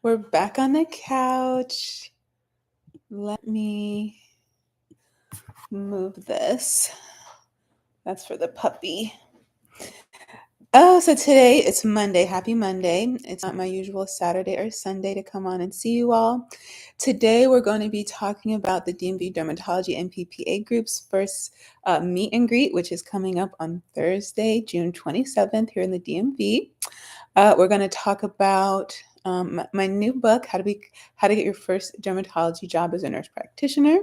We're back on the couch. Let me move this. That's for the puppy. Oh, so today it's Monday. Happy Monday. It's not my usual Saturday or Sunday to come on and see you all. Today we're going to be talking about the DMV Dermatology and PPA group's first meet and greet, which is coming up on Thursday, June 27th here in the DMV. We're going to talk about my new book, How to Get Your First Dermatology Job as a Nurse Practitioner.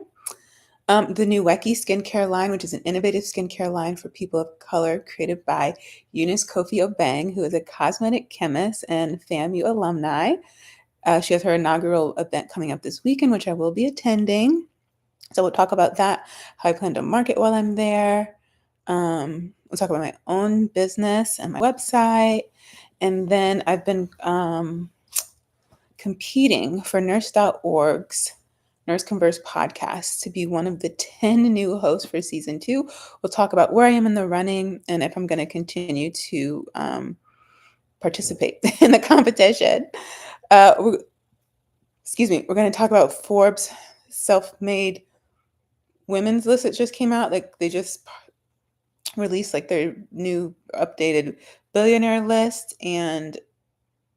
The new Wecky skincare line, which is an innovative skincare line for people of color, created by Eunice Kofi Obeng, who is a cosmetic chemist and FAMU alumni. She has her inaugural event coming up this weekend, which I will be attending. So we'll talk about that, how I plan to market while I'm there. We'll talk about my own business and my website. And then I've been competing for Nurse.org's Nurse Converse podcast to be one of the 10 new hosts for season 2. We'll talk about where I am in the running and if I'm going to continue to participate in the competition. We're going to talk about Forbes self-made women's list that just came out. Like they just released like their new updated billionaire list, and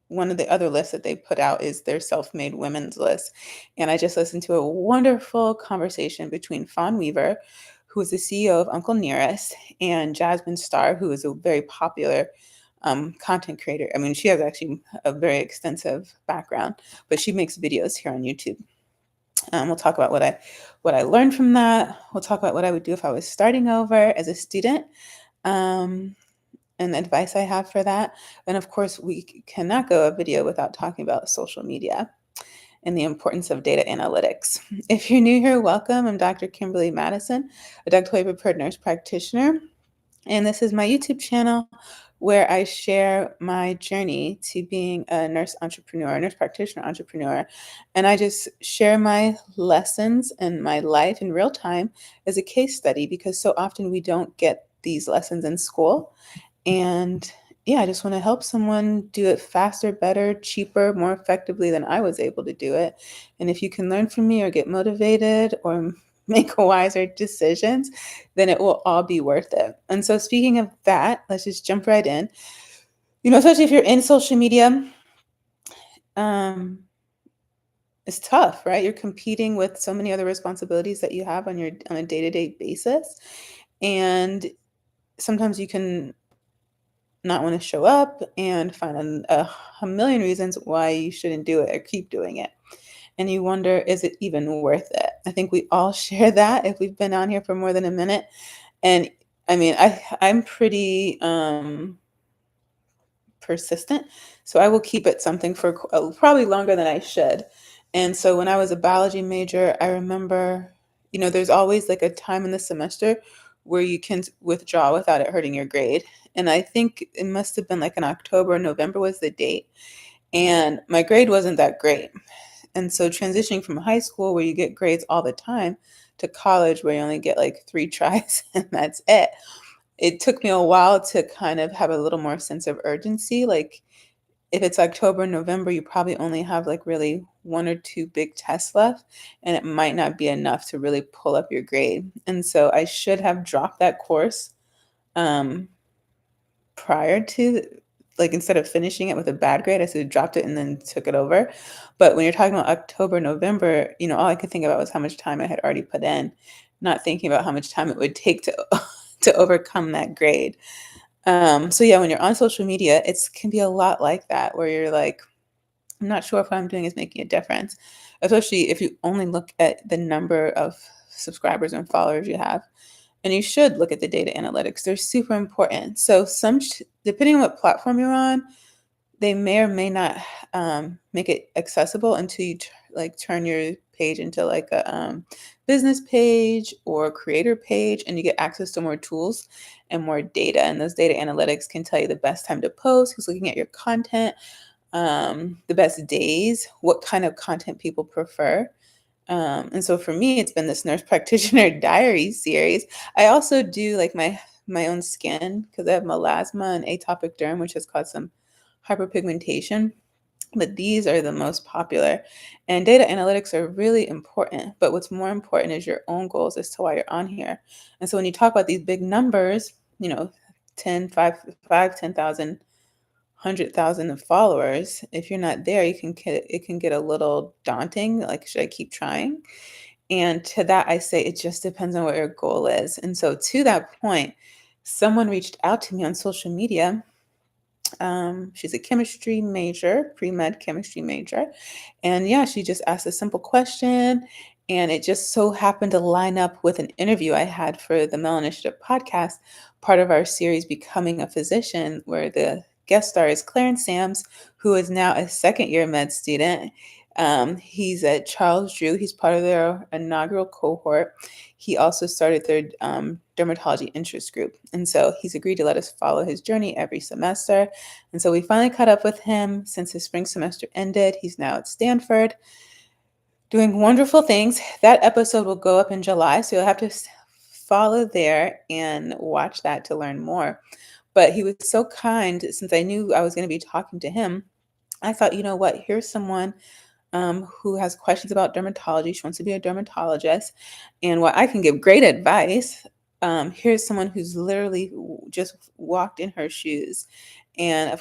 one of the other lists that they put out is their self-made women's list. And I just listened to a wonderful conversation between Fawn Weaver, who is the CEO of Uncle Nearest, and Jasmine Starr, who is a very popular content creator. I mean, she has actually a very extensive background, but she makes videos here on YouTube. We'll talk about what I learned from that. We'll talk about what I would do if I was starting over as a student. And the advice I have for that. And of course, we cannot go a video without talking about social media and the importance of data analytics. If you're new here, welcome. I'm Dr. Kimberly Madison, a doctorally prepared nurse practitioner. And this is my YouTube channel where I share my journey to being a nurse practitioner entrepreneur. And I just share my lessons and my life in real time as a case study, because so often we don't get these lessons in school. And yeah, I just want to help someone do it faster, better, cheaper, more effectively than I was able to do it. And if you can learn from me or get motivated or make wiser decisions, then it will all be worth it. And so speaking of that, let's just jump right in. Especially if you're in social media, it's tough, right? You're competing with so many other responsibilities that you have on a day-to-day basis. And sometimes you can not want to show up and find a million reasons why you shouldn't do it or keep doing it. And you wonder, is it even worth it? I think we all share that if we've been on here for more than a minute. And I mean, I'm pretty persistent, so I will keep it something for probably longer than I should. And so when I was a biology major, I remember, there's always like a time in the semester where you can withdraw without it hurting your grade. And I think it must have been like in October or November was the date. And my grade wasn't that great. And so transitioning from high school where you get grades all the time to college where you only get like 3 tries and that's it. It took me a while to kind of have a little more sense of urgency. Like if it's October, November, you probably only have like really 1 or 2 big tests left, and it might not be enough to really pull up your grade. And so I should have dropped that course prior to, like, instead of finishing it with a bad grade, I should have dropped it and then took it over. But when you're talking about October, November, all I could think about was how much time I had already put in, not thinking about how much time it would take to overcome that grade. So yeah, when you're on social media, it can be a lot like that, where you're like, I'm not sure if what I'm doing is making a difference, especially if you only look at the number of subscribers and followers you have. And you should look at the data analytics. They're super important. So depending on what platform you're on, they may or may not make it accessible until you turn your page into like a business page or creator page, and you get access to more tools and more data. And those data analytics can tell you the best time to post, who's looking at your content, the best days, what kind of content people prefer. And so for me, it's been this nurse practitioner diary series. I also do like my own skin because I have melasma and atopic derm, which has caused some hyperpigmentation. but these are the most popular. And data analytics are really important, but what's more important is your own goals as to why you're on here. And so when you talk about these big numbers, 10, 10,000, 100,000 of followers, if you're not there, it can get a little daunting. Like, should I keep trying? And to that, I say it just depends on what your goal is. And so to that point, someone reached out to me on social media. She's a chemistry major, pre-med chemistry major. And yeah, she just asked a simple question. And it just so happened to line up with an interview I had for the Melanin Initiative podcast, part of our series, Becoming a Physician, where the guest star is Clarence Sams, who is now a second year med student. He's at Charles Drew. He's part of their inaugural cohort. He also started their dermatology interest group. And so he's agreed to let us follow his journey every semester. And so we finally caught up with him since his spring semester ended. He's now at Stanford doing wonderful things. That episode will go up in July, so you'll have to follow there and watch that to learn more. But he was so kind. Since I knew I was going to be talking to him, I thought, you know what, here's someone who has questions about dermatology. She wants to be a dermatologist. And while I can give great advice, here's someone who's literally just walked in her shoes. And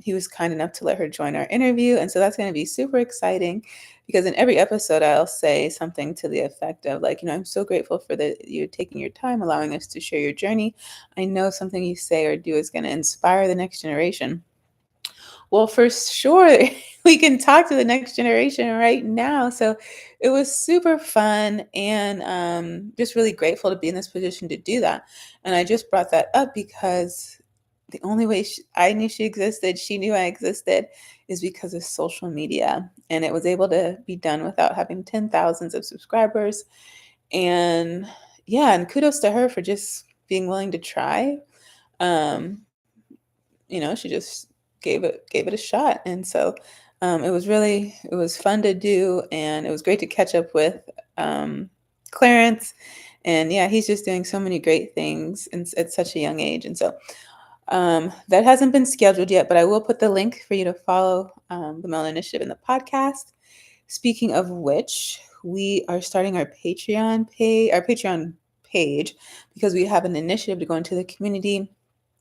he was kind enough to let her join our interview. And so that's going to be super exciting, because in every episode, I'll say something to the effect of, like, I'm so grateful for you taking your time, allowing us to share your journey. I know something you say or do is going to inspire the next generation. Well, for sure, we can talk to the next generation right now. So it was super fun, and just really grateful to be in this position to do that. And I just brought that up because the only way I knew she existed, she knew I existed, is because of social media. And it was able to be done without having 10,000s of subscribers. And yeah, and kudos to her for just being willing to try. Um, she just gave it a shot. And so it was fun to do, and it was great to catch up with Clarence. And yeah, he's just doing so many great things at such a young age. And so that hasn't been scheduled yet, but I will put the link for you to follow the Melanin Initiative in the podcast. Speaking of which, we are starting our Patreon page, because we have an initiative to go into the community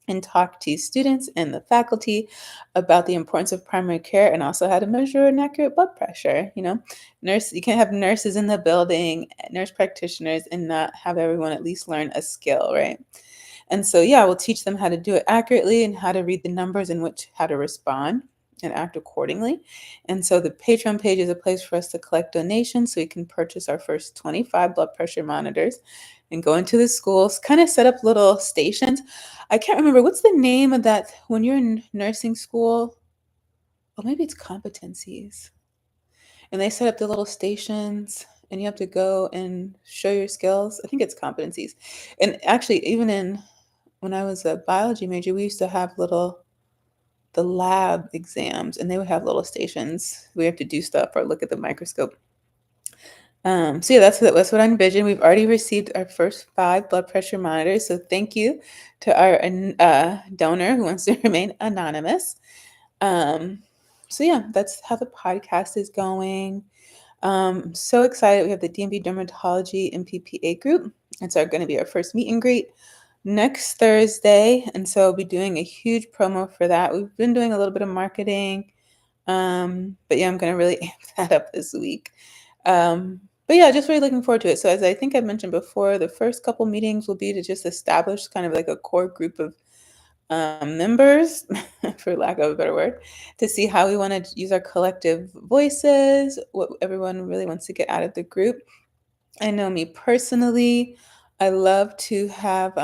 and talk to students and the faculty about the importance of primary care, and also how to measure an accurate blood pressure. You can't have nurses in the building, nurse practitioners, and not have everyone at least learn a skill, right? And so, yeah, we'll teach them how to do it accurately and how to read the numbers and how to respond and act accordingly. And so the Patreon page is a place for us to collect donations so we can purchase our first 25 blood pressure monitors and go into the schools, kind of set up little stations. I can't remember, what's the name of that when you're in nursing school? Or maybe it's competencies. And they set up the little stations, and you have to go and show your skills. I think it's competencies. And actually, even when I was a biology major, we used to have the lab exams, and they would have little stations. We have to do stuff or look at the microscope. So yeah, that's what I envisioned. We've already received our first 5 blood pressure monitors. So thank you to our donor who wants to remain anonymous. So yeah, that's how the podcast is going. So excited. We have the DMV Dermatology MPPA group. It's going to be our first meet and greet next Thursday. And so I'll be doing a huge promo for that. We've been doing a little bit of marketing. But yeah, I'm going to really amp that up this week. But yeah, just really looking forward to it. So as I think I mentioned before, the first couple meetings will be to just establish kind of like a core group of members, for lack of a better word, to see how we want to use our collective voices, what everyone really wants to get out of the group. I know me personally, I love to have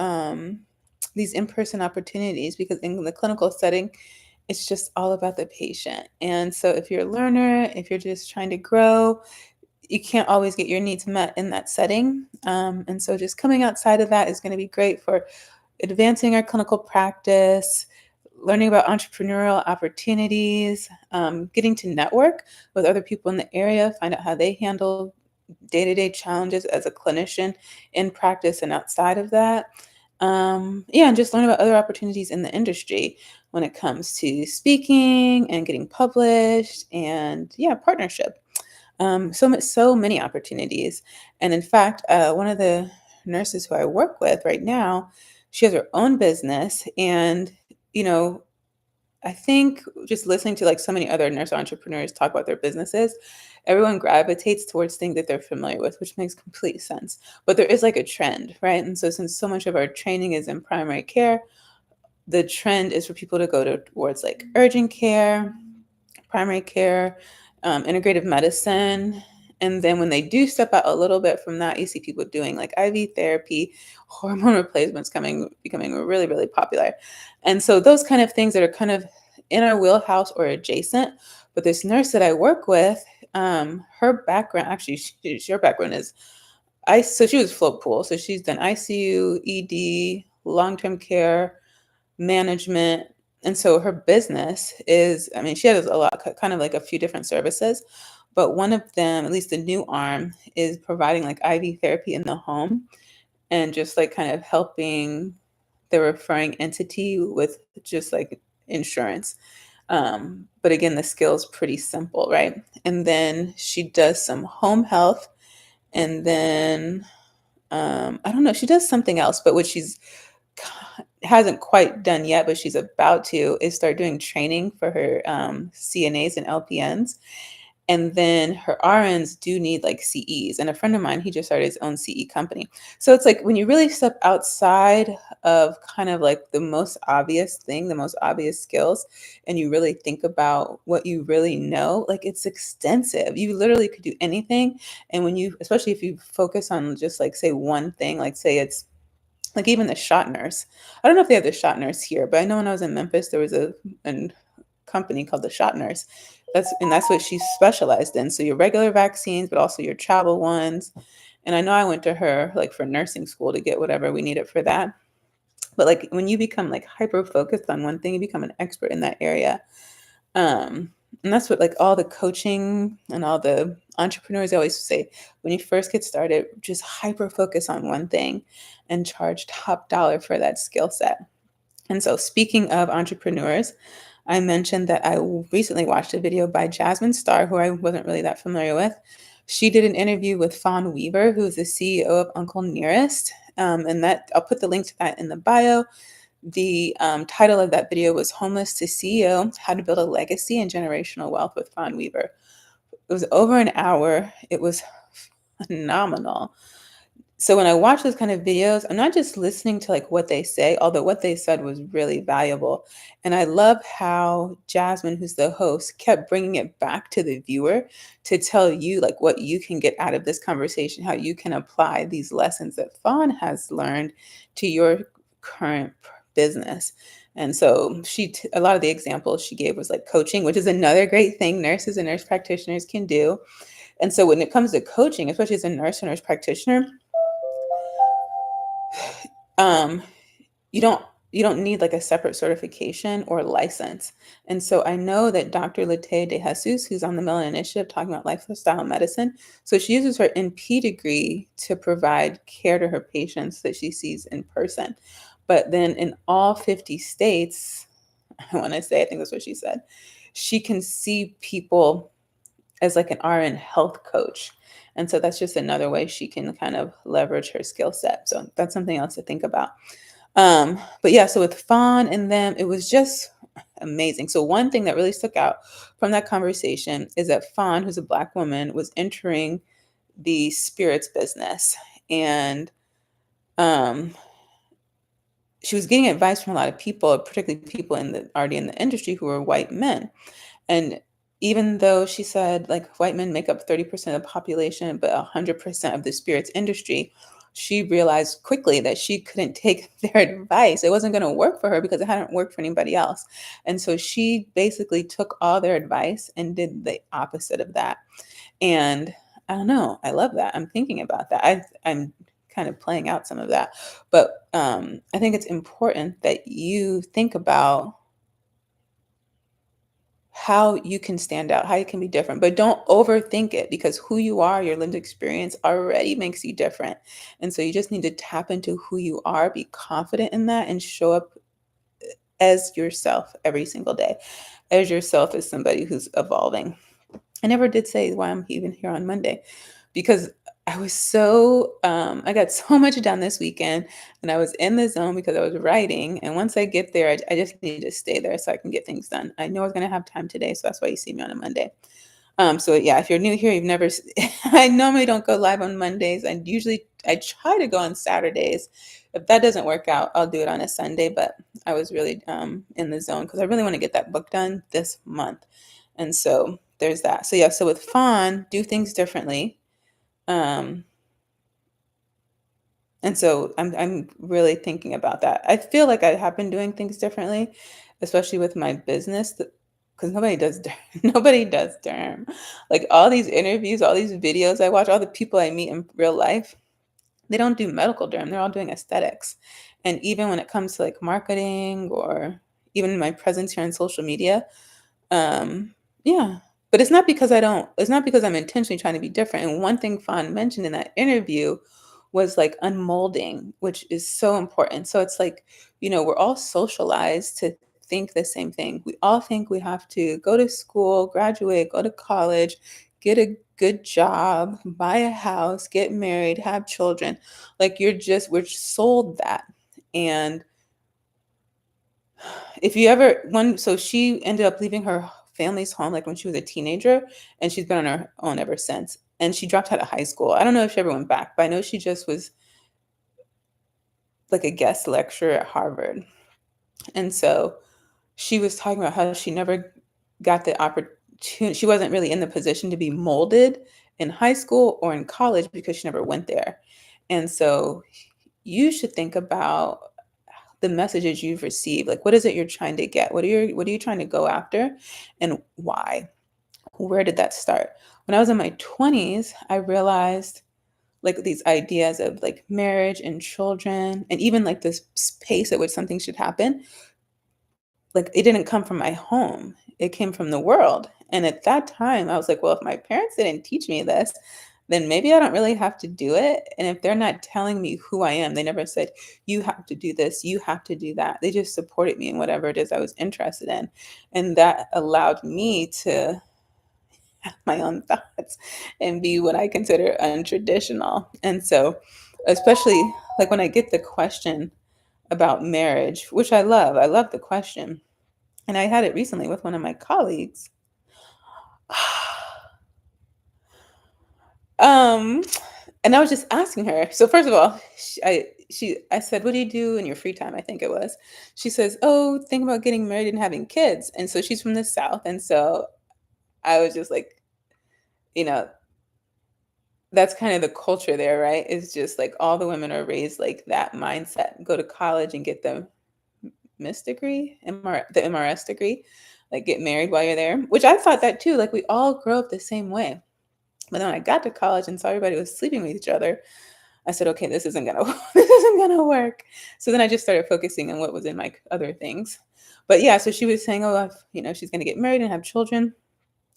these in-person opportunities, because in the clinical setting, it's just all about the patient. And so if you're a learner, if you're just trying to grow, you can't always get your needs met in that setting. And so just coming outside of that is going to be great for advancing our clinical practice, learning about entrepreneurial opportunities, getting to network with other people in the area, find out how they handle day-to-day challenges as a clinician in practice and outside of that. And just learn about other opportunities in the industry. when it comes to speaking and getting published and yeah, partnership. So many opportunities. And in fact, one of the nurses who I work with right now, she has her own business. And, you know, I think just listening to like so many other nurse entrepreneurs talk about their businesses, everyone gravitates towards things that they're familiar with, which makes complete sense. But there is like a trend, right? And so since so much of our training is in primary care, the trend is for people to go towards like urgent care, primary care, integrative medicine. And then when they do step out a little bit from that, you see people doing like IV therapy, hormone replacements becoming really, really popular. And so those kind of things that are kind of in our wheelhouse or adjacent. But this nurse that I work with, her background, actually, her background is so she was float pool. So she's done ICU, ED, long-term care, management. And so her business is, I mean, she has a lot, kind of like a few different services, but one of them, at least the new arm, is providing like IV therapy in the home and just like kind of helping the referring entity with just like insurance. But again, the skill's pretty simple, right? And then she does some home health, and then I don't know, she does something else, but what she's hasn't quite done yet, but she's about to, is start doing training for her CNAs and LPNs. And then her RNs do need like CEs. And a friend of mine, he just started his own CE company. So it's like when you really step outside of kind of like the most obvious thing, the most obvious skills, and you really think about what you really know, like it's extensive. You literally could do anything. And when you, especially if you focus on just like, say, one thing, like say it's like even the shot nurse. I don't know if they have the shot nurse here, but I know when I was in Memphis, there was a company called the Shot Nurse. That's what she specialized in. So your regular vaccines, but also your travel ones. And I know I went to her like for nursing school to get whatever we needed for that. But like when you become like hyper focused on one thing, you become an expert in that area. And that's what like all the coaching and all the entrepreneurs always say, when you first get started, just hyper focus on one thing and charge top dollar for that skill set. And so speaking of entrepreneurs, I mentioned that I recently watched a video by Jasmine Star, who I wasn't really that familiar with. She did an interview with Fawn Weaver, who is the CEO of Uncle Nearest. And that I'll put the link to that in the bio. The title of that video was Homeless to CEO, How to Build a Legacy and Generational Wealth with Fawn Weaver. It was over an hour. It was phenomenal. So when I watch those kind of videos, I'm not just listening to like what they say, although what they said was really valuable. And I love how Jasmine, who's the host, kept bringing it back to the viewer to tell you like what you can get out of this conversation, how you can apply these lessons that Fawn has learned to your current business. And so a lot of the examples she gave was like coaching, which is another great thing nurses and nurse practitioners can do. And so when it comes to coaching, especially as a nurse or nurse practitioner, um, you don't need like a separate certification or license. And so I know that Dr. Late de Jesus, who's on the Melanin Initiative talking about lifestyle medicine, so she uses her NP degree to provide care to her patients that she sees in person. But then in all 50 states, I want to say, I think that's what she said, she can see people as like an RN health coach. And so that's just another way she can kind of leverage her skill set. So that's something else to think about. But yeah, so with Fawn and them, it was just amazing. So one thing that really stuck out from that conversation is that Fawn, who's a Black woman, was entering the spirits business. And um, she was getting advice from a lot of people, particularly people already in the industry who were white men. And even though she said like white men make up 30% of the population, but 100% of the spirits industry, she realized quickly that she couldn't take their advice. It wasn't going to work for her because it hadn't worked for anybody else. And so she basically took all their advice and did the opposite of that. And I don't know, I love that. I'm thinking about that. I'm kind of playing out some of that. But I think it's important that you think about how you can stand out, how you can be different, but don't overthink it because who you are, your lived experience already makes you different. And so you just need to tap into who you are, be confident in that, and show up as yourself every single day, as yourself as somebody who's evolving. I never did say why I'm even here on Monday because I was so I got so much done this weekend and I was in the zone because I was writing. And once I get there, I just need to stay there so I can get things done. I know I was going to have time today, so that's why you see me on a Monday. So yeah, if you're new here, you've never, I normally don't go live on Mondays. I try to go on Saturdays. If that doesn't work out, I'll do it on a Sunday. But I was really in the zone because I really want to get that book done this month. And so there's that. So yeah, so with Fawn, do things differently. Um, and so I'm really thinking about that. I feel like I have been doing things differently, especially with my business, because nobody does derm. Like all these interviews, all these videos I watch, all the people I meet in real life, they don't do medical derm. They're all doing aesthetics. And even when it comes to like marketing or even my presence here on social media, um, yeah. But it's not because I'm intentionally trying to be different. And one thing Fawn mentioned in that interview was like unmolding, which is so important. So it's like, we're all socialized to think the same thing. We all think we have to go to school, graduate, go to college, get a good job, buy a house, get married, have children. Like we're sold that. And if you ever one so she ended up leaving her family's home like when she was a teenager, and she's been on her own ever since. And she dropped out of high school. I don't know if she ever went back, but I know she just was like a guest lecturer at Harvard. And so she was talking about how she never got the opportunity. She wasn't really in the position to be molded in high school or in college because she never went there. And so you should think about the messages you've received. Like, what is it you're trying to get? What are you trying to go after, and why? Where did that start? When I was in my 20s, I realized like these ideas of like marriage and children, and even like this pace at which something should happen. Like it didn't come from my home; it came from the world. And at that time, I was like, well, if my parents didn't teach me this, then maybe I don't really have to do it. And if they're not telling me who I am, they never said, you have to do this, you have to do that. They just supported me in whatever it is I was interested in. And that allowed me to have my own thoughts and be what I consider untraditional. And so, especially like when I get the question about marriage, which I love the question. And I had it recently with one of my colleagues. Um, and I was just asking her. So first of all, I said, "What do you do in your free time?" I think it was. She says, "Oh, think about getting married and having kids." And so she's from the South, and so I was just like, you know, that's kind of the culture there, right? It's just like all the women are raised like that mindset. Go to college and get the MIS degree, the MRS degree, like get married while you're there. Which I thought that too. Like we all grow up the same way. But then when I got to college and saw everybody was sleeping with each other, I said, okay, this isn't gonna this isn't gonna work. So then I just started focusing on what was in my other things. But yeah, so she was saying, oh, she's gonna get married and have children.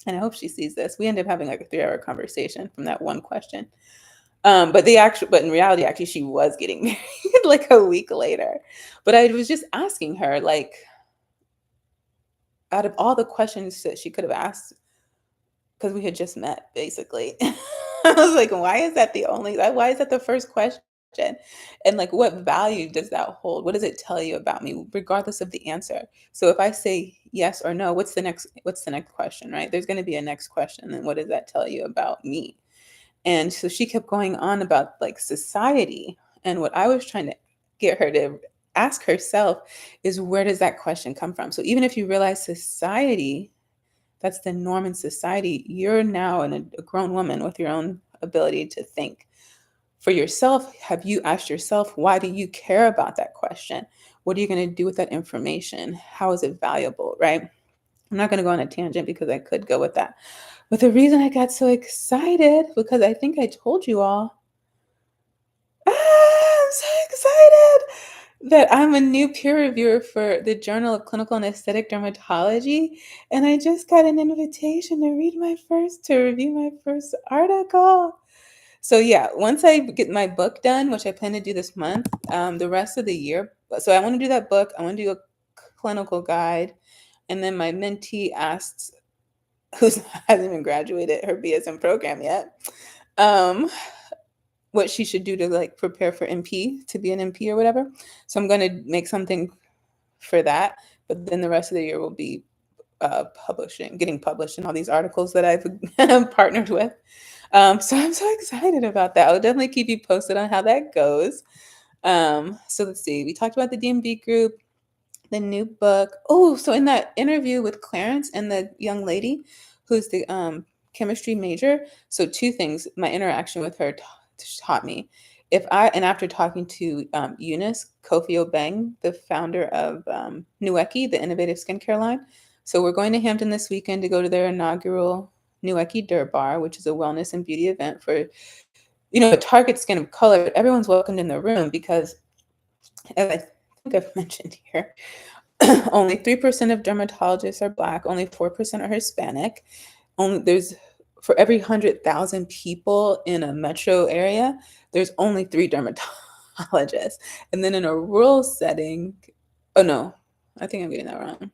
And I hope she sees this. We ended up having like a 3-hour conversation from that one question. But in reality, actually, she was getting married like a week later. But I was just asking her, like, out of all the questions that she could have asked, because we had just met, basically. I was like, why is that the first question? And like, what value does that hold? What does it tell you about me, regardless of the answer? So if I say yes or no, what's the next question, right? There's going to be a next question. And what does that tell you about me? And so she kept going on about like society. And what I was trying to get her to ask herself is, where does that question come from? So even if you realize society, that's the norm in society, you're now a grown woman with your own ability to think. For yourself, have you asked yourself, why do you care about that question? What are you going to do with that information? How is it valuable, right? I'm not going to go on a tangent because I could go with that. But the reason I got so excited, because I think I told you all, I'm so excited that I'm a new peer reviewer for the Journal of Clinical and Aesthetic Dermatology. And I just got an invitation to review my first article. So yeah, once I get my book done, which I plan to do this month, the rest of the year. So I want to do that book. I want to do a clinical guide. And then my mentee asks, who hasn't even graduated her BSM program yet, um, what she should do to like prepare for NP, to be an NP or whatever. So I'm going to make something for that. But then the rest of the year will be getting published in all these articles that I've partnered with. So I'm so excited about that. I'll definitely keep you posted on how that goes. So let's see. We talked about the DMV group, the new book. Oh, so in that interview with Clarence and the young lady who's the chemistry major, so two things my interaction with her taught me. After talking to Eunice Kofi Obeng, the founder of Nueki, the innovative skincare line. So we're going to Hampton this weekend to go to their inaugural Nueki Durbar, which is a wellness and beauty event for, a target skin of color. Everyone's welcomed in the room because, as I think I've mentioned here, only 3% of dermatologists are Black, only 4% are Hispanic. For every 100,000 people in a metro area, there's only 3 dermatologists. And then in a rural setting, oh no, I think I'm getting that wrong.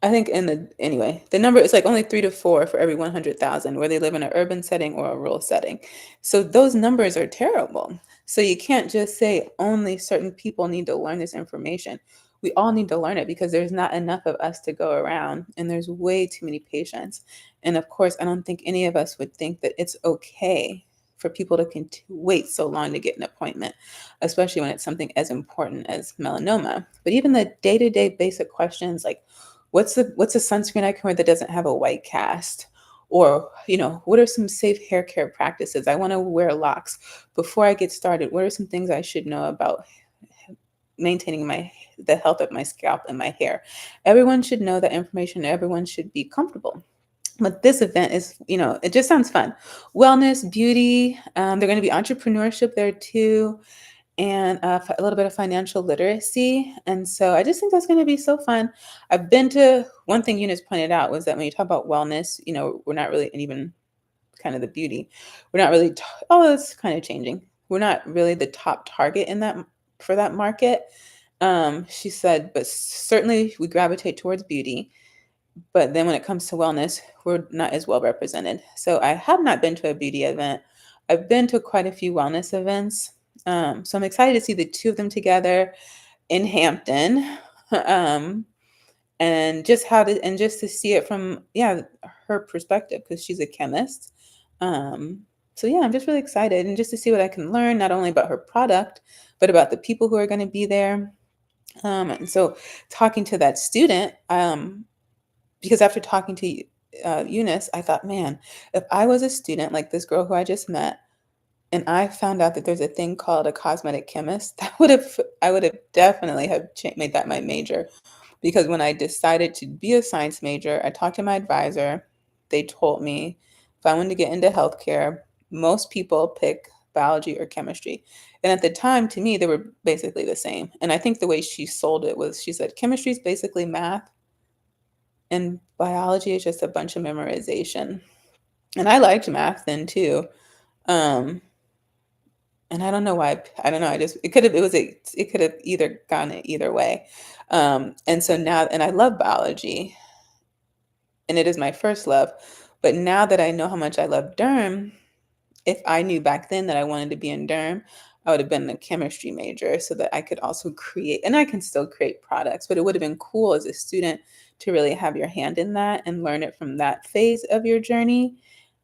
I think anyway, the number is like only 3 to 4 for every 100,000, where they live in an urban setting or a rural setting. So those numbers are terrible. So you can't just say only certain people need to learn this information. We all need to learn it because there's not enough of us to go around, and there's way too many patients. And of course, I don't think any of us would think that it's okay for people to wait so long to get an appointment, especially when it's something as important as melanoma. But even the day-to-day basic questions like, what's a sunscreen I can wear that doesn't have a white cast? Or, what are some safe hair care practices? I want to wear locks. Before I get started, what are some things I should know about maintaining the health of my scalp and my hair? Everyone should know that information. Everyone should be comfortable. But this event is, it just sounds fun. Wellness, beauty. They're going to be entrepreneurship there too, and a little bit of financial literacy. And so I just think that's going to be so fun. One thing Eunice pointed out was that when you talk about wellness, we're not really, and even kind of the beauty, we're not really, it's kind of changing. We're not really the top target for that market. She said, but certainly we gravitate towards beauty. But then when it comes to wellness, we're not as well represented. So I have not been to a beauty event. I've been to quite a few wellness events. So I'm excited to see the two of them together in Hampton. And just to see it from, her perspective, because she's a chemist. So yeah, I'm just really excited, and just to see what I can learn, not only about her product, but about the people who are going to be there. And so talking to that student, because after talking to Eunice, I thought, man, if I was a student like this girl who I just met, and I found out that there's a thing called a cosmetic chemist, I would have definitely have made that my major. Because when I decided to be a science major, I talked to my advisor. They told me if I wanted to get into healthcare, most people pick biology or chemistry. And at the time, to me, they were basically the same. And I think the way she sold it was, she said, chemistry is basically math, and biology is just a bunch of memorization. And I liked math then too. Um, and I don't know why. I don't know. It could have either gone either way. And so now, and I love biology, and it is my first love. But now that I know how much I love derm, if I knew back then that I wanted to be in derm, I would have been a chemistry major so that I could also create, and I can still create products, but it would have been cool as a student to really have your hand in that and learn it from that phase of your journey.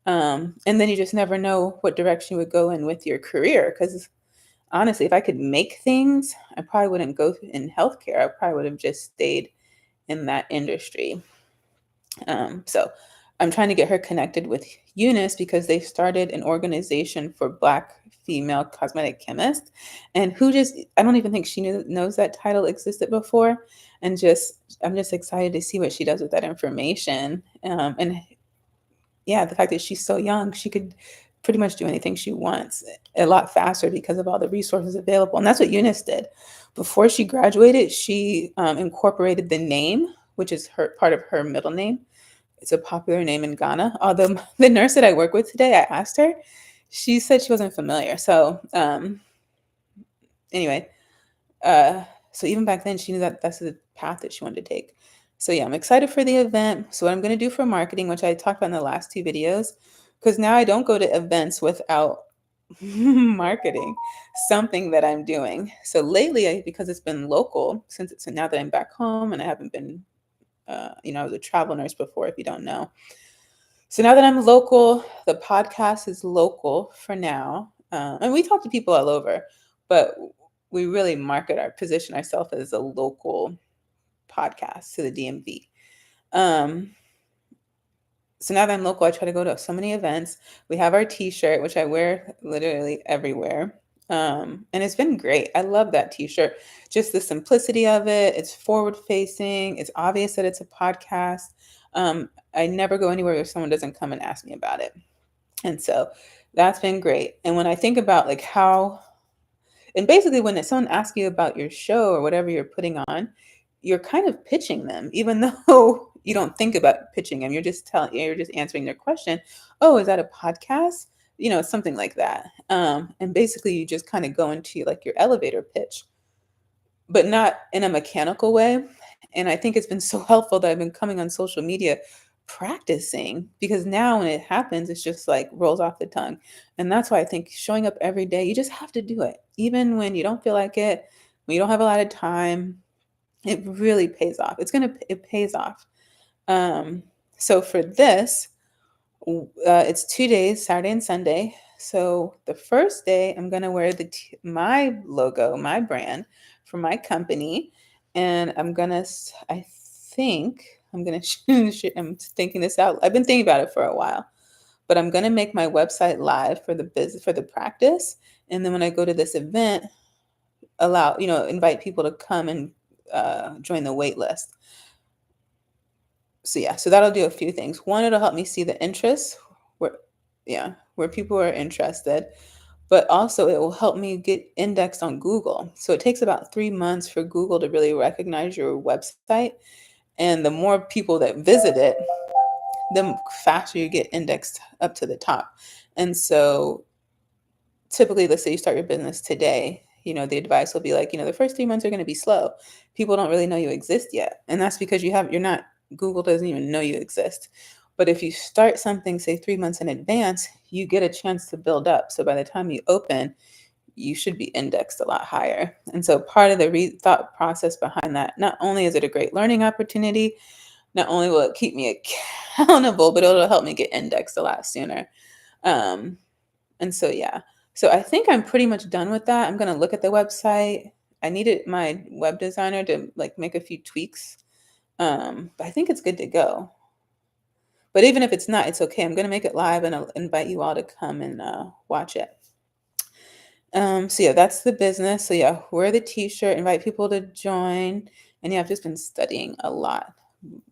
And then you just never know what direction you would go in with your career. Because honestly, if I could make things, I probably wouldn't go in healthcare. I probably would have just stayed in that industry. So I'm trying to get her connected with Eunice because they started an organization for Black female cosmetic chemists, and I don't even think she knows that title existed before. And I'm just excited to see what she does with that information. And yeah, the fact that she's so young, she could pretty much do anything she wants a lot faster because of all the resources available. And that's what Eunice did. Before she graduated, she incorporated the name, which is part of her middle name. It's a popular name in Ghana. Although the nurse that I work with today, I asked her, she said she wasn't familiar. So anyway, So even back then, she knew that that's the path that she wanted to take. So yeah, I'm excited for the event. So what I'm going to do for marketing, which I talked about in the last two videos, because now I don't go to events without marketing something that I'm doing. So lately, because it's been local, since it's now that I'm back home and I haven't been, I was a travel nurse before, if you don't know. So now that I'm local, the podcast is local for now. And we talk to people all over, but we really position ourselves as a local podcast to the DMV. Um, so now that I'm local, I try to go to so many events. We have our t-shirt, which I wear literally everywhere. And it's been great. I love that t-shirt. Just the simplicity of it. It's forward facing. It's obvious that it's a podcast. I never go anywhere where someone doesn't come and ask me about it. And so that's been great. And when I think about like and basically when someone asks you about your show or whatever you're putting on, you're kind of pitching them, even though you don't think about pitching them. You're just answering their question. Oh, is that a podcast? Something like that. And basically you just kind of go into like your elevator pitch, but not in a mechanical way. And I think it's been so helpful that I've been coming on social media practicing, because now when it happens, it's just like rolls off the tongue. And that's why I think showing up every day, you just have to do it. Even when you don't feel like it, when you don't have a lot of time, it really pays off. It pays off. So for this, it's 2 days, Saturday and Sunday. So the first day, I'm gonna wear my logo, my brand for my company, and I think I'm gonna. I'm thinking this out. I've been thinking about it for a while, but I'm gonna make my website live for the business for the practice, and then when I go to this event, invite people to come and join the wait list. So yeah, so that'll do a few things. One, it'll help me see the interest where where people are interested, but also it will help me get indexed on Google. So it takes about 3 months for Google to really recognize your website. And the more people that visit it, the faster you get indexed up to the top. And so typically, let's say you start your business today, the advice will be like, the first 3 months are going to be slow. People don't really know you exist yet. And that's because Google doesn't even know you exist. But if you start something, say 3 months in advance, you get a chance to build up. So by the time you open, you should be indexed a lot higher. And so part of the thought process behind that, not only is it a great learning opportunity, not only will it keep me accountable, but it'll help me get indexed a lot sooner. Um, and so, yeah. So I think I'm pretty much done with that. I'm going to look at the website. I needed my web designer to like make a few tweaks. But I think it's good to go. But even if it's not, it's okay. I'm going to make it live and I'll invite you all to come and watch it. So yeah, that's the business. So yeah, wear the t-shirt, invite people to join. And yeah, I've just been studying a lot.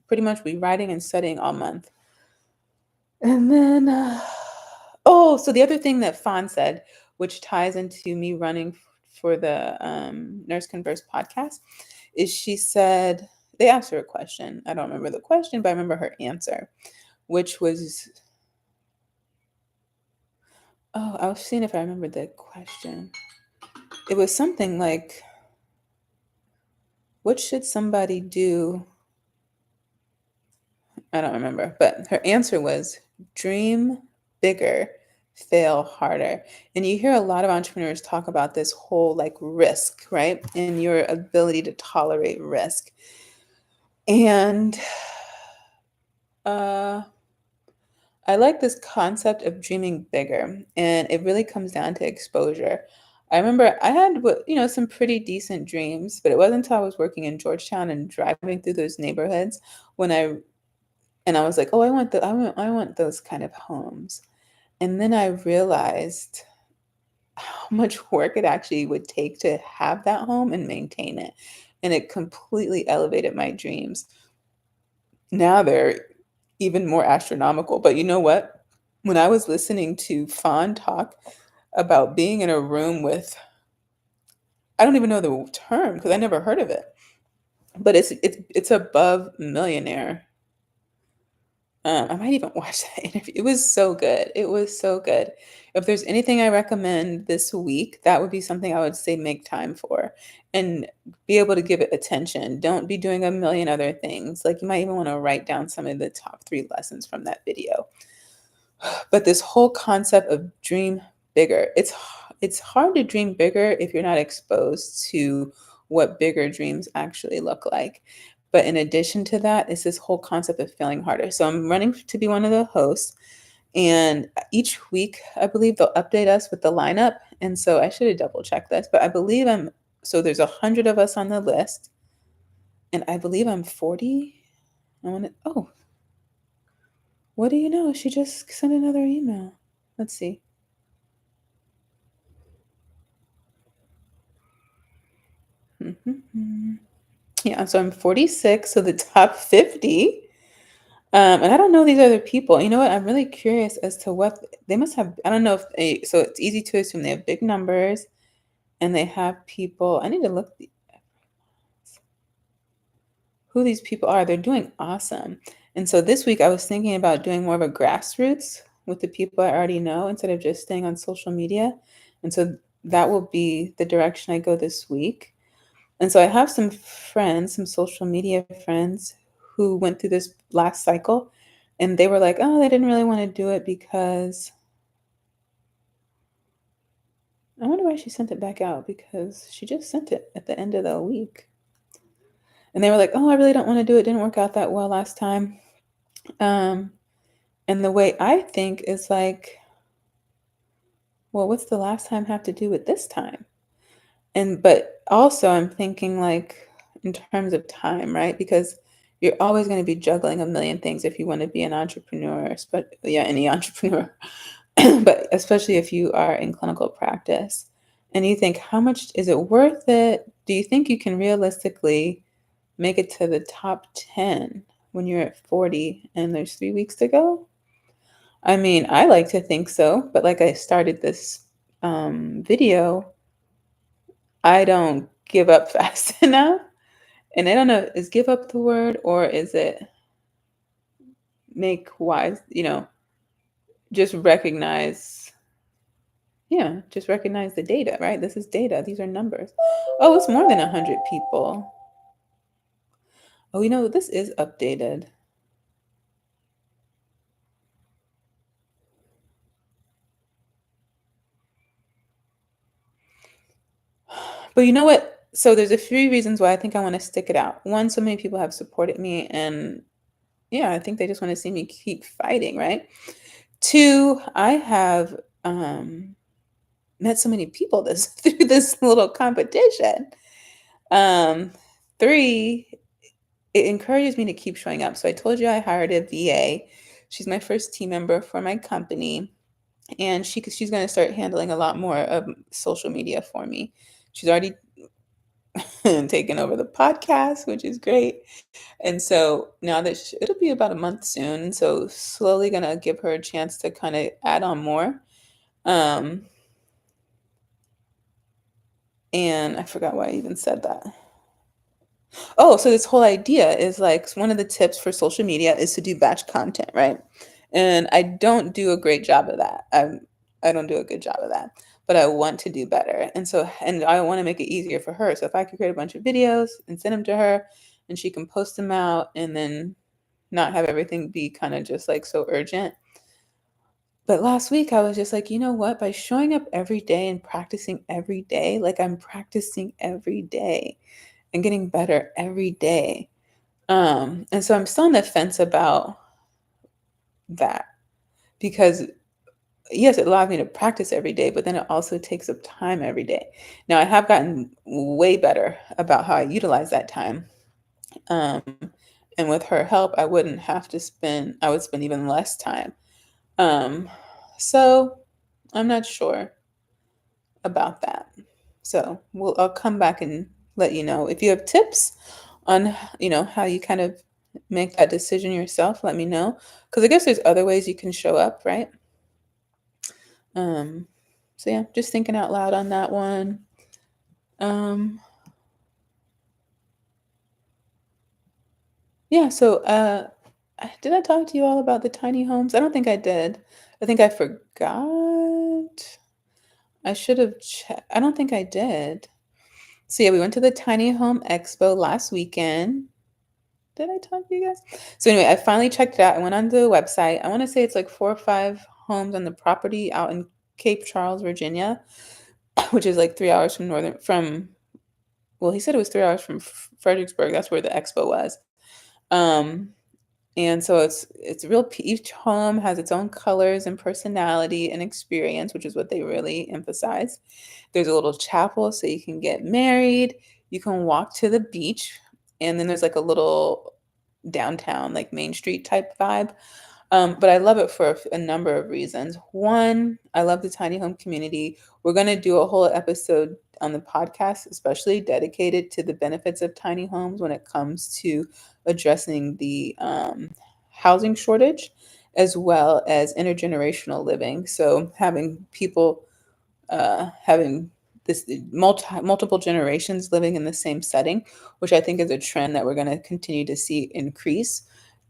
Pretty much be writing and studying all month. And then, so the other thing that Fawn said, which ties into me running for the Nurse Converse podcast, is she said, they asked her a question. I don't remember the question, but I remember her answer, which was, I was seeing if I remember the question. It was something like, what should somebody do? I don't remember, but her answer was dream bigger, fail harder. And you hear a lot of entrepreneurs talk about this whole like risk, right? And your ability to tolerate risk. And I like this concept of dreaming bigger, and it really comes down to exposure. I remember I had, some pretty decent dreams, but it wasn't until I was working in Georgetown and driving through those neighborhoods when I was like, oh, I want those kind of homes. And then I realized how much work it actually would take to have that home and maintain it. And it completely elevated my dreams. Now they're even more astronomical. But you know what? When I was listening to Fawn talk about being in a room with, I don't even know the term because I never heard of it, but it's above millionaire I might even watch that interview. It was so good. It was so good. If there's anything I recommend this week, that would be something I would say make time for and be able to give it attention. Don't be doing a million other things. Like you might even want to write down some of the top 3 lessons from that video. But this whole concept of dream bigger, it's hard to dream bigger if you're not exposed to what bigger dreams actually look like. But in addition to that, it's this whole concept of failing harder. So I'm running to be one of the hosts, and each week I believe they'll update us with the lineup. And so I should have double checked this, but I believe I'm so there's 100 of us on the list, and I believe I'm 40. I want to. Oh, what do you know? She just sent another email. Let's see. Mhm. Yeah, so I'm 46, so the top 50. And I don't know these other people. You know what? I'm really curious as to what they must have. I don't know if they, so it's easy to assume they have big numbers and they have people. I need to look who these people are. They're doing awesome. And so this week I was thinking about doing more of a grassroots with the people I already know instead of just staying on social media. And so that will be the direction I go this week. And so I have some friends, some social media friends who went through this last cycle and they were like, oh, they didn't really want to do it because I wonder why she sent it back out because she just sent it at the end of the week. And they were like, oh, I really don't want to do it. Didn't work out that well last time. Um, and the way I think is like, well, what's the last time have to do with this time? And but also I'm thinking like in terms of time, right? Because you're always going to be juggling a million things if you want to be an entrepreneur, but yeah, any entrepreneur. But especially if you are in clinical practice and you think, how much is it worth it? Do you think you can realistically make it to the top 10 when you're at 40 and there's 3 weeks to go? I mean, I like to think so, but like I started this video, I don't give up fast enough. And I don't know, is give up the word or is it make wise, just recognize, yeah, just recognize the data, right? This is data. These are numbers. Oh, it's more than 100 people. Oh, this is updated. But you know what? So there's a few reasons why I think I want to stick it out. One, so many people have supported me and yeah, I think they just want to see me keep fighting, right? Two, I have met so many people this through this little competition. Um, Three, it encourages me to keep showing up. So I told you I hired a VA. She's my first team member for my company, and she's going to start handling a lot more of social media for me. She's already taken over the podcast, which is great. And so now that it'll be about a month soon, so slowly going to give her a chance to kind of add on more. Um, and I forgot why I even said that. Oh, so this whole idea is like one of the tips for social media is to do batch content, right? And I don't do a great job of that. I don't do a good job of that, but I want to do better. And I want to make it easier for her. So if I could create a bunch of videos and send them to her and she can post them out and then not have everything be kind of just like so urgent. But last week I was just like, you know what? By showing up every day and practicing every day, like I'm practicing every day and getting better every day. And so I'm still on the fence about that because yes, it allowed me to practice every day, but then it also takes up time every day. Now I have gotten way better about how I utilize that time. Um, and with her help, I would spend even less time. Um, so I'm not sure about that. So I'll come back and let you know. If you have tips on, how you kind of make that decision yourself, let me know. Because I guess there's other ways you can show up, right? Um, so yeah, just thinking out loud on that one. Um, yeah, so Did I talk to you all about the tiny homes? I don't think I did. I think I forgot. I should have checked. I don't think I did. So yeah, we went to the Tiny Home Expo last weekend. Did I talk to you guys? So anyway, I finally checked it out. I went on the website. I want to say it's like 4 or 5 homes on the property out in Cape Charles, Virginia, which is like 3 hours from well, he said it was 3 hours from Fredericksburg. That's where the expo was. Um, and so it's real. Each home has its own colors and personality and experience, which is what they really emphasize. There's a little chapel so you can get married. You can walk to the beach, and then there's like a little downtown, like Main Street type vibe. But I love it for a number of reasons. One, I love the tiny home community. We're going to do a whole episode on the podcast, especially dedicated to the benefits of tiny homes when it comes to addressing the housing shortage as well as intergenerational living. So having people having this multiple generations living in the same setting, which I think is a trend that we're going to continue to see increase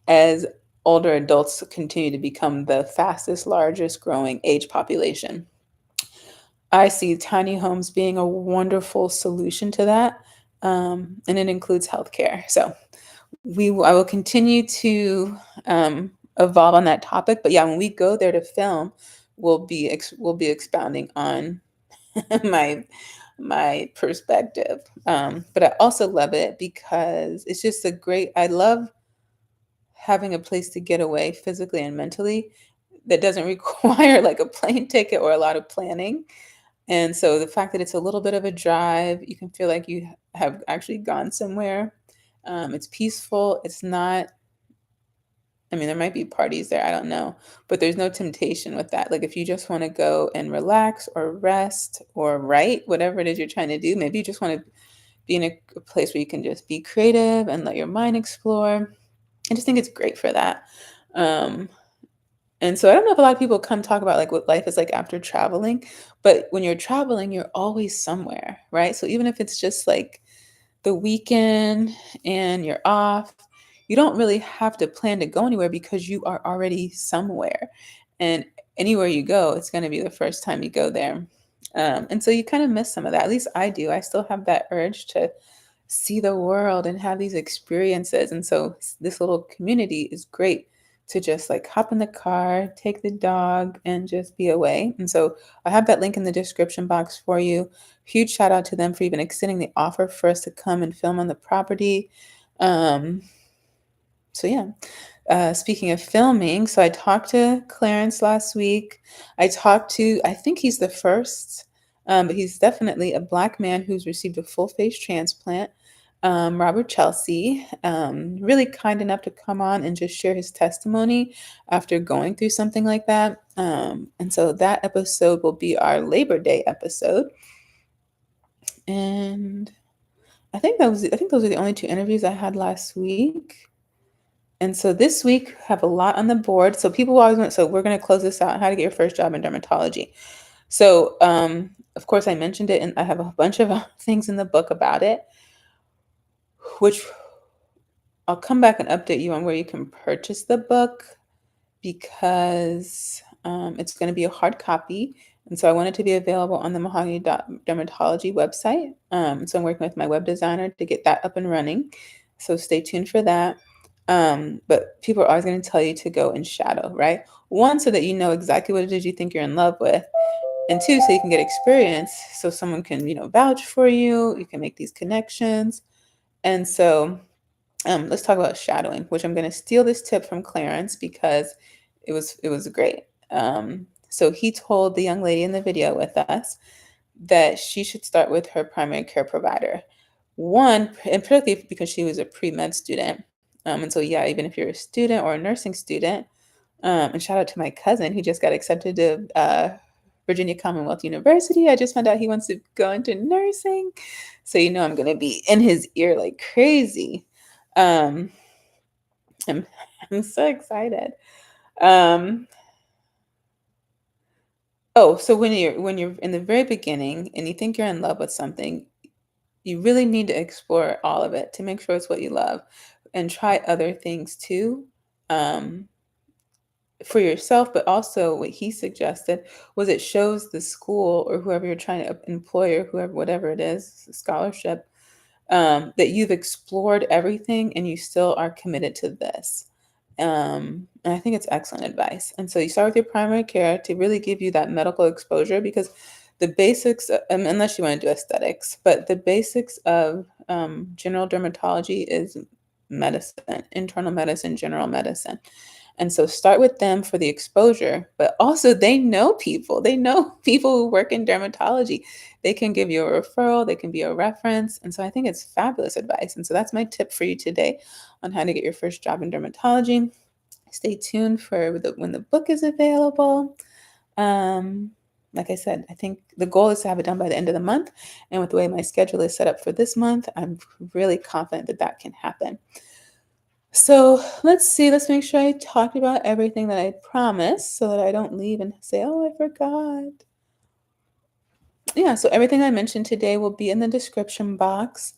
as older adults continue to become the fastest, largest growing age population. I see tiny homes being a wonderful solution to that, and it includes healthcare. So I will continue to evolve on that topic. But yeah, when we go there to film, we'll be expounding on my my perspective. But I also love it because it's just a great. I love having a place to get away physically and mentally that doesn't require like a plane ticket or a lot of planning. And so the fact that it's a little bit of a drive, you can feel like you have actually gone somewhere. It's peaceful. It's not, I mean, there might be parties there, I don't know, but there's no temptation with that. Like if you just want to go and relax or rest or write, whatever it is you're trying to do, maybe you just want to be in a place where you can just be creative and let your mind explore. I just think it's great for that. Um, and so I don't know if a lot of people come talk about like what life is like after traveling, but when you're traveling, you're always somewhere, right? So even if it's just like the weekend and you're off, you don't really have to plan to go anywhere because you are already somewhere. And anywhere you go, it's going to be the first time you go there. And so you kind of miss some of that. At least I do. I still have that urge to see the world and have these experiences. And so this little community is great to just like hop in the car, take the dog, and just be away. And so I have that link in the description box for you. Huge shout out to them for even extending the offer for us to come and film on the property. Um, so yeah, speaking of filming, so I talked to Clarence last week. I think he's the first, but he's definitely a Black man who's received a full face transplant. Robert Chelsea, really kind enough to come on and just share his testimony after going through something like that. And so that episode will be our Labor Day episode. And I think those are the only 2 interviews I had last week. And so this week have a lot on the board. So people always want, so we're going to close this out, how to get your first job in dermatology. So, of course, I mentioned it, and I have a bunch of things in the book about it, which I'll come back and update you on where you can purchase the book because it's going to be a hard copy. And so I want it to be available on the Mahogany Dermatology website. So I'm working with my web designer to get that up and running. So stay tuned for that. But people are always going to tell you to go and shadow, right? One, so that you know exactly what it is you think you're in love with. And two, so you can get experience so someone can, vouch for you. You can make these connections. And so let's talk about shadowing, which I'm going to steal this tip from Clarence because it was great. So he told the young lady in the video with us that she should start with her primary care provider. One, and particularly because she was a pre-med student. And so, yeah, even if you're a student or a nursing student, and shout out to my cousin who just got accepted to Virginia Commonwealth University. I just found out he wants to go into nursing. So, I'm going to be in his ear like crazy. Um, I'm, I'm so excited. Um, so when you're in the very beginning and you think you're in love with something, you really need to explore all of it to make sure it's what you love and try other things too. um, for yourself, but also what he suggested was it shows the school or whoever you're trying to employ or whoever, whatever it is, scholarship, that you've explored everything and you still are committed to this. And I think it's excellent advice. And so you start with your primary care to really give you that medical exposure because the basics, unless you want to do aesthetics, but the basics of general dermatology is medicine, internal medicine, general medicine. And so start with them for the exposure, but also they know people. They know people who work in dermatology. They can give you a referral, they can be a reference. And so I think it's fabulous advice. And so that's my tip for you today on how to get your first job in dermatology. Stay tuned for when the book is available. Um, like I said, I think the goal is to have it done by the end of the month. And with the way my schedule is set up for this month, I'm really confident that that can happen. So let's see, let's make sure I talked about everything that I promised so that I don't leave and say, oh, I forgot. Yeah, so everything I mentioned today will be in the description box,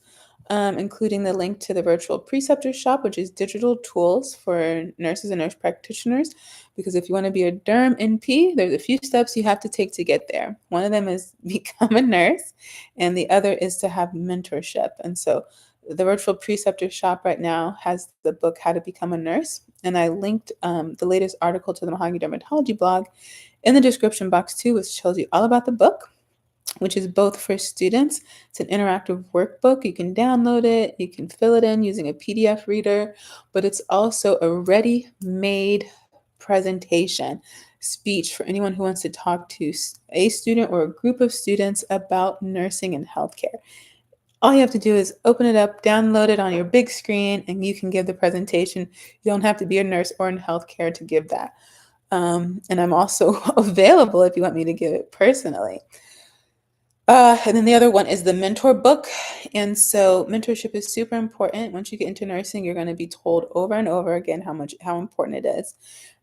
including the link to the virtual preceptor shop, which is digital tools for nurses and nurse practitioners. Because if you want to be a derm NP, there's a few steps you have to take to get there. One of them is become a nurse, and the other is to have mentorship. And so the virtual preceptor shop right now has the book How to Become a Nurse. And I linked the latest article to the Mahogany Dermatology blog in the description box too, which tells you all about the book, which is both for students. It's an interactive workbook. You can download it, you can fill it in using a PDF reader, but it's also a ready-made presentation speech for anyone who wants to talk to a student or a group of students about nursing and healthcare. All you have to do is open it up, download it on your big screen, and you can give the presentation. You don't have to be a nurse or in healthcare to give that. And I'm also available if you want me to give it personally. And then the other one is the mentor book. And so mentorship is super important. Once you get into nursing, you're going to be told over and over again how important it is.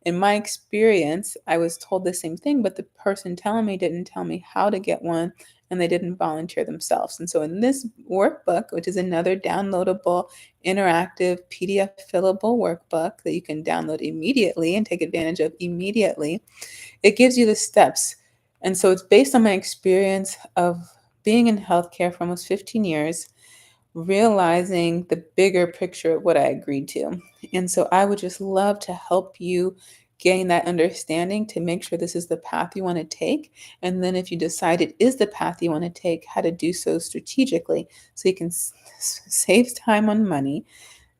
In my experience, I was told the same thing, but the person telling me didn't tell me how to get one and they didn't volunteer themselves. And so in this workbook, which is another downloadable, interactive, PDF fillable workbook that you can download immediately and take advantage of immediately, it gives you the steps. And so it's based on my experience of being in healthcare for almost 15 years, realizing the bigger picture of what I agreed to. And so I would just love to help you gain that understanding to make sure this is the path you want to take. And then if you decide it is the path you want to take, how to do so strategically so you can save time on money,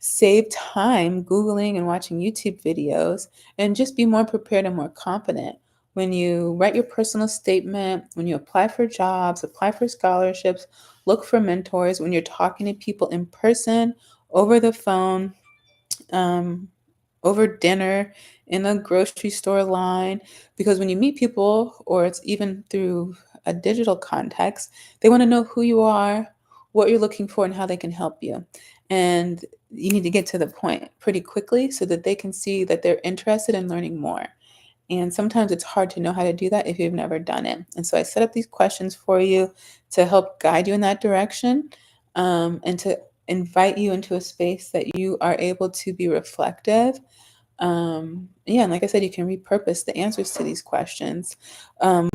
save time Googling and watching YouTube videos, and just be more prepared and more confident. When you write your personal statement, when you apply for jobs, apply for scholarships, look for mentors, when you're talking to people in person, over the phone, um, over dinner, in a grocery store line, because when you meet people, or it's even through a digital context, they want to know who you are, what you're looking for, and how they can help you. And you need to get to the point pretty quickly so that they can see that they're interested in learning more. And sometimes it's hard to know how to do that if you've never done it. And so I set up these questions for you to help guide you in that direction, and to invite you into a space that you are able to be reflective. Yeah, and like I said, you can repurpose the answers to these questions.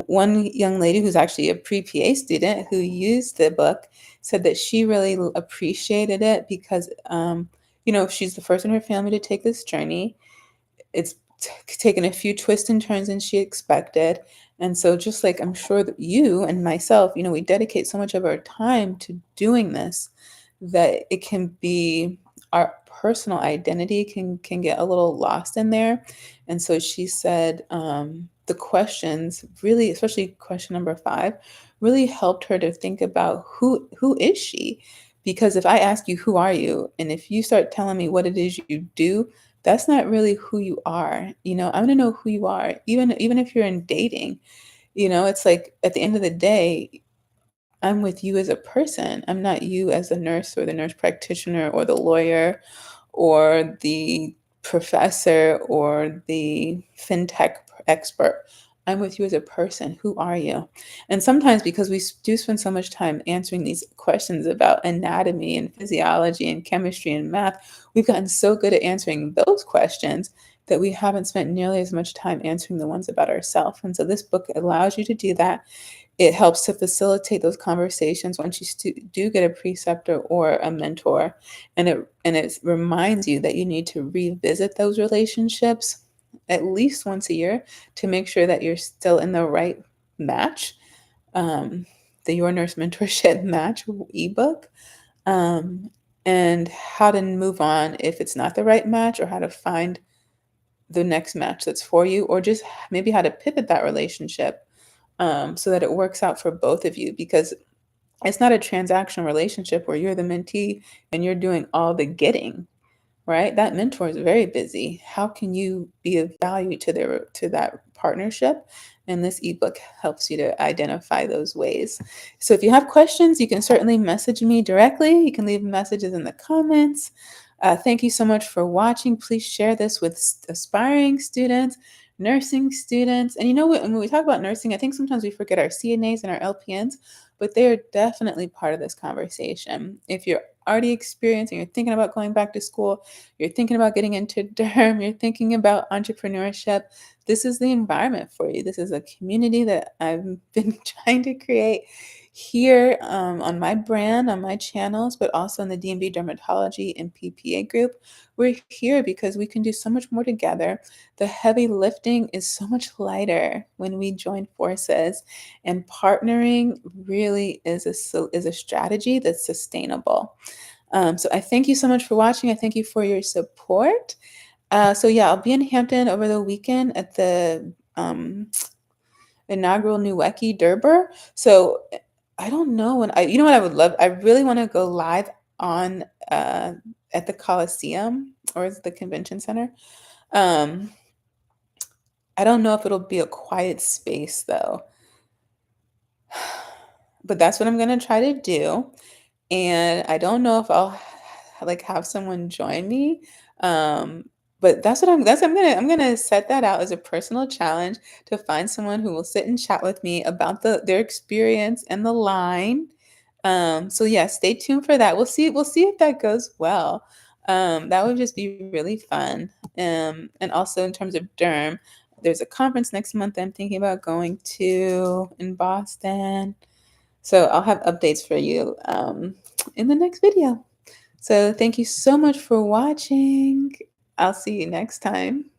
One young lady who's actually a pre-PA student who used the book said that she really appreciated it because, she's the first in her family to take this journey. It's taken a few twists and turns than she expected. And so just like I'm sure that you and myself, we dedicate so much of our time to doing this that it can be our personal identity can get a little lost in there. And so she said the questions really, especially question number 5, really helped her to think about who is she? Because if I ask you, who are you? And if you start telling me what it is you do, that's not really who you are. I want to know who you are, even if you're in dating. It's like at the end of the day, I'm with you as a person. I'm not you as a nurse or the nurse practitioner or the lawyer or the professor or the fintech expert. I'm with you as a person. Who are you? And sometimes because do spend so much time answering these questions about anatomy and physiology and chemistry and math, we've gotten so good at answering those questions that we haven't spent nearly as much time answering the ones about ourselves. And so this book allows you to do that. It helps to facilitate those conversations once you do get a preceptor or a mentor, and it reminds you that you need to revisit those relationships at least once a year to make sure that you're still in the right match. Um, the Your Nurse Mentorship Match ebook, um, and how to move on if it's not the right match, or how to find the next match that's for you, or just maybe how to pivot that relationship, so that it works out for both of you, because it's not a transactional relationship where you're the mentee and you're doing all the getting, right? That mentor is very busy. How can you be of value to that partnership? And this ebook helps you to identify those ways. So if you have questions, you can certainly message me directly. You can leave messages in the comments. Thank you so much for watching. Please share this with aspiring students, nursing students. And you know what? When we talk about nursing, I think sometimes we forget our CNAs and our LPNs, but they are definitely part of this conversation. If you're already experiencing, you're thinking about going back to school, you're thinking about getting into derm, you're thinking about entrepreneurship, this is the environment for you. This is a community that I've been trying to create here, on my brand, on my channels, but also in the DMB Dermatology and PPA group. We're here because we can do so much more together. The heavy lifting is so much lighter when we join forces, and partnering really is a strategy that's sustainable. So I thank you so much for watching. I thank you for your support. So yeah, I'll be in Hampton over the weekend at the inaugural Nuweki Durbar. So I don't know when you know what I would love? I really want to go live on at the Coliseum, or is it the convention center? Um, I don't know if it'll be a quiet space though, but that's what I'm gonna try to do. And I don't know if I'll like have someone join me. Um, but I'm gonna set that out as a personal challenge to find someone who will sit and chat with me about their experience and the line. So yeah, stay tuned for that. We'll see if that goes well. That would just be really fun. And also in terms of derm, there's a conference next month I'm thinking about going to in Boston. So I'll have updates for you in the next video. So thank you so much for watching. I'll see you next time.